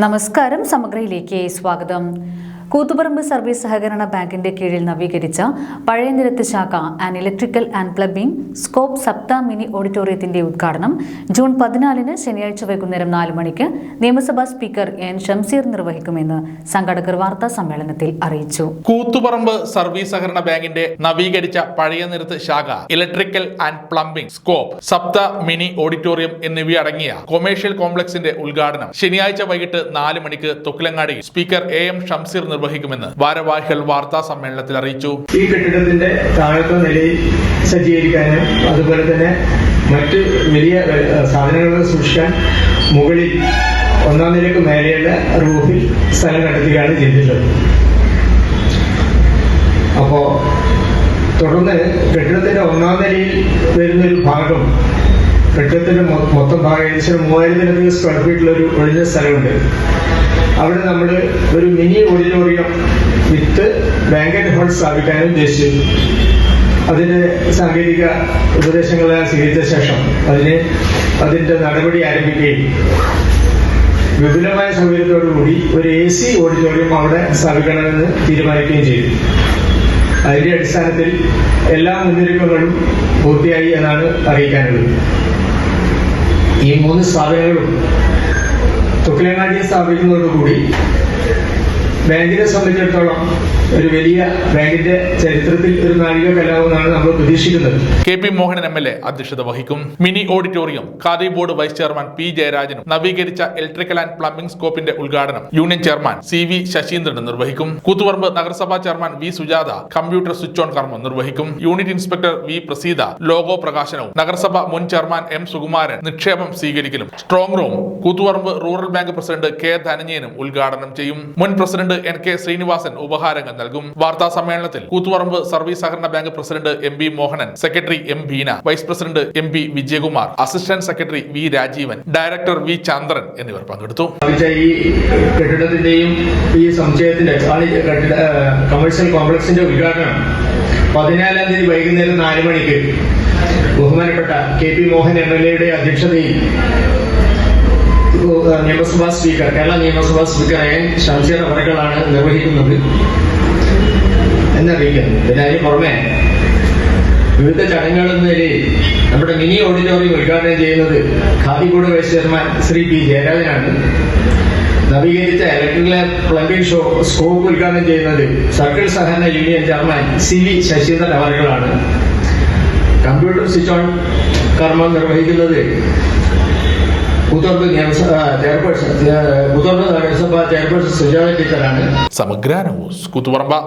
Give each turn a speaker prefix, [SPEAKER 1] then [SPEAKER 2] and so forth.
[SPEAKER 1] നമസ്കാരം, സമഗ്രയിലേക്ക് സ്വാഗതം. കൂത്തുപറമ്പ് സർവീസ് സഹകരണ ബാങ്കിന്റെ കീഴിൽ നവീകരിച്ച പഴയ നിരത്ത് ശാഖ and electrical and plumbing scope സപ്ത മിനി ഓഡിറ്റോറിയത്തിന്റെ ഉദ്ഘാടനം ജൂൺ 14 ശനിയാഴ്ച വൈകുന്നേരം 4 മണിക്ക് നിയമസഭാ സ്പീക്കർ എൻ ഷംസീർ നിർവഹിക്കുമെന്ന് സംഘാടകർ വാർത്താ സമ്മേളനത്തിൽ അറിയിച്ചു.
[SPEAKER 2] കൂത്തുപറമ്പ് സർവീസ് സഹകരണ ബാങ്കിന്റെ നവീകരിച്ച പഴയ നിരത്ത് ശാഖ, ഇലക്ട്രിക്കൽ ആൻഡ് പ്ലംബിംഗ് സ്കോപ്പ് സപ്ത മിനി ഓഡിറ്റോറിയം എന്നിവയടങ്ങിയ കൊമേഴ്ഷ്യൽ കോംപ്ലക്സിന്റെ ഉദ്ഘാടനം ശനിയാഴ്ച വൈകിട്ട് 4 മണിക്ക് തൊക്കിലങ്ങാടിയിൽ സ്പീക്കർ എം ഷംസീർ നിർവഹിക്കുമെന്ന് ഭാരവാഹികൾ വാർത്താ സമ്മേളനത്തിൽ അറിയിച്ചു.
[SPEAKER 3] ഈ കെട്ടിടത്തിന്റെ താഴത്തെ നിലയിൽ സജ്ജീകരിക്കാനും അതുപോലെ തന്നെ മറ്റ് വലിയ സാധനങ്ങൾ സൂക്ഷിക്കാൻ മുകളിൽ 1ാം നിലയ്ക്ക് മേലെയുള്ള റൂഫിൽ സ്ഥലം കണ്ടെത്തുകയാണ് ചെയ്തിട്ടുള്ളത്. അപ്പോ തുടർന്ന് കെട്ടിടത്തിന്റെ 1ാം നിലയിൽ വരുന്നൊരു ഭാഗം, കെട്ടിടത്തിന്റെ മൊത്തം ഭാഗം ഏകദേശം 3000 സ്ക്വയർ ഫീറ്റിലുള്ള ഒരു ഒഴിഞ്ഞ സ്ഥലമുണ്ട്. അവിടെ നമ്മൾ ഒരു മിനി ഓഡിറ്റോറിയം വിത്ത് ബാങ്കറ്റ് ഹാൾ സ്ഥാപിക്കാനും ഉദ്ദേശിച്ചു. അതിന്റെ സാങ്കേതിക ഉപദേശങ്ങളെല്ലാം സ്വീകരിച്ച ശേഷം അതിന്റെ നടപടി ആരംഭിക്കുകയും വിപുലമായ സൗകര്യത്തോടുകൂടി ഒരു AC ഓഡിറ്റോറിയം അവിടെ സ്ഥാപിക്കണമെന്ന് തീരുമാനിക്കുകയും ചെയ്തു. അതിന്റെ അടിസ്ഥാനത്തിൽ എല്ലാ മുന്നൊരുക്കങ്ങളും പൂർത്തിയായി എന്നാണ് അറിയിക്കാനുള്ളത്. ഈ 3 സ്ഥാപനങ്ങളും തൊക്കിലങ്ങാടിയെ സ്ഥാപിക്കുന്നതോടുകൂടി ബാങ്കിനെ സംബന്ധിച്ചിടത്തോളം ഒരു വലിയ ബാങ്കിന്റെ ചരിത്രത്തിൽ ഒരു നാഴിക കലാവുമെന്നാണ് നമ്മൾ പ്രതീക്ഷിക്കുന്നത്.
[SPEAKER 2] KP മോഹനൻ MLA അധ്യക്ഷത വഹിക്കും. Mini auditorium khadi board vice chairman P ജയരാജനും നവീകരിച്ച ഇലക്ട്രിക്കൽ ആൻഡ് പ്ലംബിംഗ് സ്കോപ്പിന്റെ ഉദ്ഘാടനം യൂണിയൻ ചെയർമാൻ CV ശശീന്ദ്രനും നിർവഹിക്കും. കൂത്തുപറമ്പ് നഗരസഭാ chairman V Sujatha computer switch on കർമ്മം നിർവഹിക്കും. Unit inspector V Praseetha logo പ്രകാശനവും നഗരസഭ മുൻ ചെയർമാൻ M സുകുമാരൻ നിക്ഷേപം സ്വീകരിക്കലും strong room Koothuparamba rural bank president K ധനഞ്ജയനും ഉദ്ഘാടനം ചെയ്യും. മുൻ പ്രസിഡന്റ് NK ശ്രീനിവാസൻ ഉപഹാരങ്ങൾ നൽകും. വാർത്താ സമ്മേളനത്തിൽ കൂത്തുപറമ്പ് സർവീസ് സഹകരണ bank president MB Mohanan, secretary M Beena, vice president MB Vijayakumar, assistant secretary V Rajeevan, director V Chandran എന്നിവർ പങ്കെടുത്തു.
[SPEAKER 3] ഈ കെട്ടിടത്തിന്റെയും ഈ സമുച്ചയത്തിന്റെ കൊമേഴ്ഷ്യൽ കോംപ്ലക്സിന്റെ ഉദ്ഘാടനം 14-ാം തീയതി വൈകുന്നേരം 4 മണിക്ക് ബഹുമാനപ്പെട്ട KP മോഹൻ MLA അധ്യക്ഷതയിൽ നിയമസഭാ സ്പീക്കർ, കേരള നിയമസഭാ സ്പീക്കർ എൻ ഷംസീർ അവറുകളാണ് നിർവഹിക്കുന്നത് എന്നറിയിക്കുന്നു. പിന്നെ അതിന് പുറമെ വിവിധ ചടങ്ങുകൾ എന്ന നിലയിൽ നമ്മുടെ മിനി ഓഡിറ്റോറിയം ഉദ്ഘാടനം ചെയ്യുന്നത് Khadi board vice chairman Shri P ജയരാജനാണ്. നവീകരിച്ച ഇലക്ട്രിക്കൽ പ്ലംബിംഗ് സ്കോപ്പ് ഉദ്ഘാടനം ചെയ്യുന്നത് സർക്കിൾ സഹകരണ യൂണിയൻ ചെയർമാൻ CV ശശീന്ദ്രൻ അവറുകളാണ്. കമ്പ്യൂട്ടർ സ്വിച്ച് ഓൺ കർമ്മം നിർവഹിക്കുന്നത് കൂത്തുപറമ്പ് നഗരസഭ ചെയർപേഴ്സൺ സുജാത ടീച്ചറാണ്.
[SPEAKER 2] സമഗ്ര ന്യൂസ്, കൂത്തുപറമ്പ്.